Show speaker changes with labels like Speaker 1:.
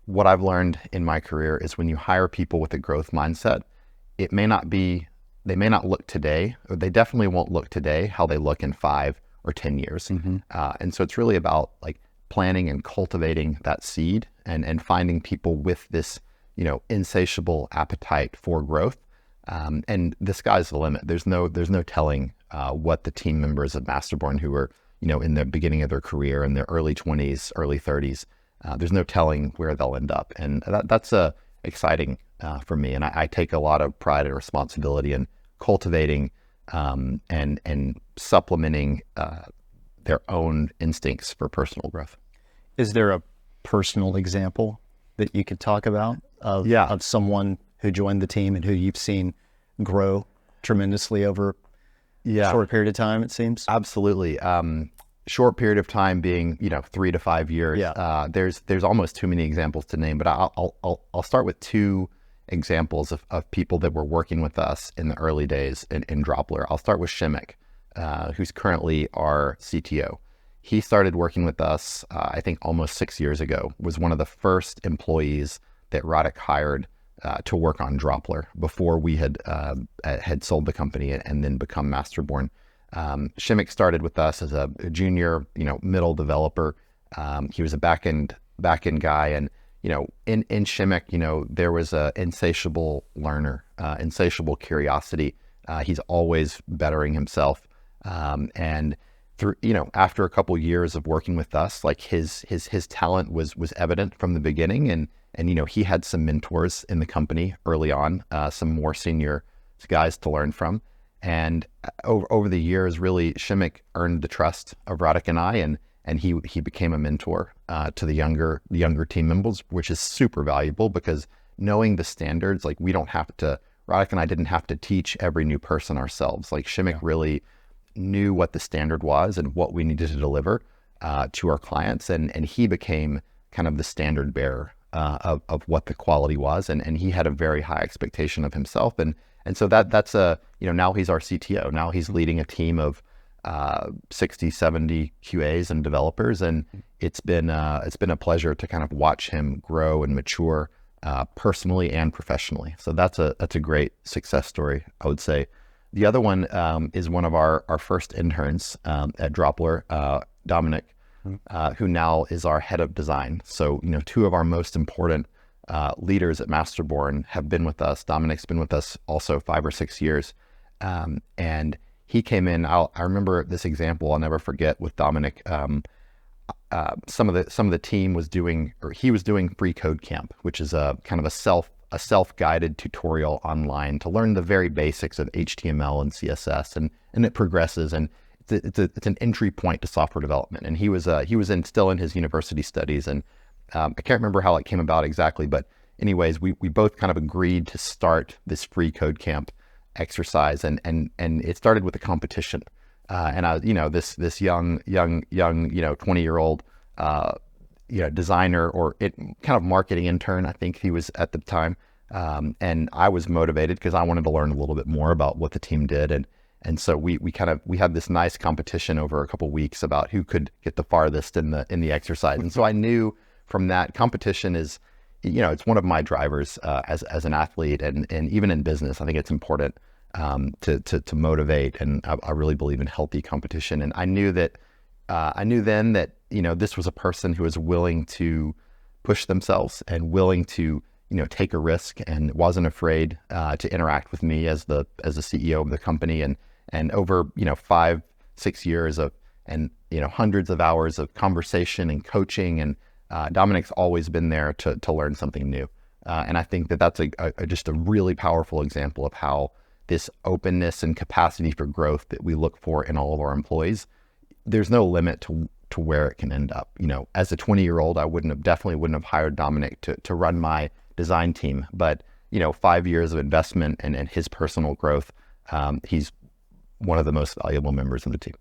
Speaker 1: what I've learned in my career is when you hire people with a growth mindset, it may not be, they may not look today, or they definitely won't look today how they look in 5 or 10 years. And so it's really about like planting and cultivating that seed and finding people with this, insatiable appetite for growth. And the sky's the limit. There's no telling what the team members of Masterborn who are, in the beginning of their career, in their early 20s, early 30s, there's no telling where they'll end up. And that's exciting for me. And I take a lot of pride and responsibility in cultivating and supplementing their own instincts for personal growth.
Speaker 2: Is there a personal example that you could talk about of someone who joined the team and who you've seen grow tremendously over a short period of time, it seems?
Speaker 1: Absolutely. Short period of time being, 3 to 5 years. There's almost too many examples to name, but I'll start with 2 examples of people that were working with us in the early days in Droppler. I'll start with Przemek, who's currently our CTO. He started working with us, I think almost 6 years ago, was one of the first employees that Radek hired to work on Droppler before we had sold the company and then become Masterborn. Przemek started with us as a junior, middle developer. He was a back-end guy, and in Przemek, there was a insatiable learner, insatiable curiosity. He's always bettering himself, and through after a couple years of working with us, like his talent was evident from the beginning, and he had some mentors in the company early on, some more senior guys to learn from. And over the years, really, Przemek earned the trust of Radek and I, and he became a mentor to the younger team members, which is super valuable because knowing the standards, like Radek and I didn't have to teach every new person ourselves. Like Przemek really knew what the standard was and what we needed to deliver to our clients, and he became kind of the standard bearer of what the quality was, and he had a very high expectation of himself, and so that's now he's our CTO. Now he's leading a team of 60, 70 QAs and developers, and it's been a pleasure to kind of watch him grow and mature personally and professionally. So that's a great success story, I would say. The other one is one of our first interns at Droppler, Dominik, who now is our head of design. So 2 of our most important leaders at Masterborn have been with us. Dominik's been with us also 5 or 6 years. And he came in, I remember this example I'll never forget with Dominik. Some of the team he was doing free code camp, which is a kind of a self-guided tutorial online to learn the very basics of HTML and CSS, and it progresses, and it's an entry point to software development. And he was still in his university studies, and I can't remember how it came about exactly, but anyways, we both kind of agreed to start this free code camp exercise, and it started with a competition. And I, this young 20-year-old, designer or kind of marketing intern, I think he was at the time. And I was motivated because I wanted to learn a little bit more about what the team did. And so we had this nice competition over a couple of weeks about who could get the farthest in the exercise. And so I knew from that competition is, it's one of my drivers as an athlete, and even in business, I think it's important to motivate. And I really believe in healthy competition. And I knew then that this was a person who was willing to push themselves and willing to take a risk, and wasn't afraid to interact with me as the CEO of the company. And over 5-6 years of hundreds of hours of conversation and coaching, and Dominik's always been there to learn something new. And I think that's just a really powerful example of how this openness and capacity for growth that we look for in all of our employees, there's no limit to where it can end up. As a 20-year-old, I definitely wouldn't have hired Dominik to run my design team, but 5 years of investment and his personal growth, he's one of the most valuable members of the team.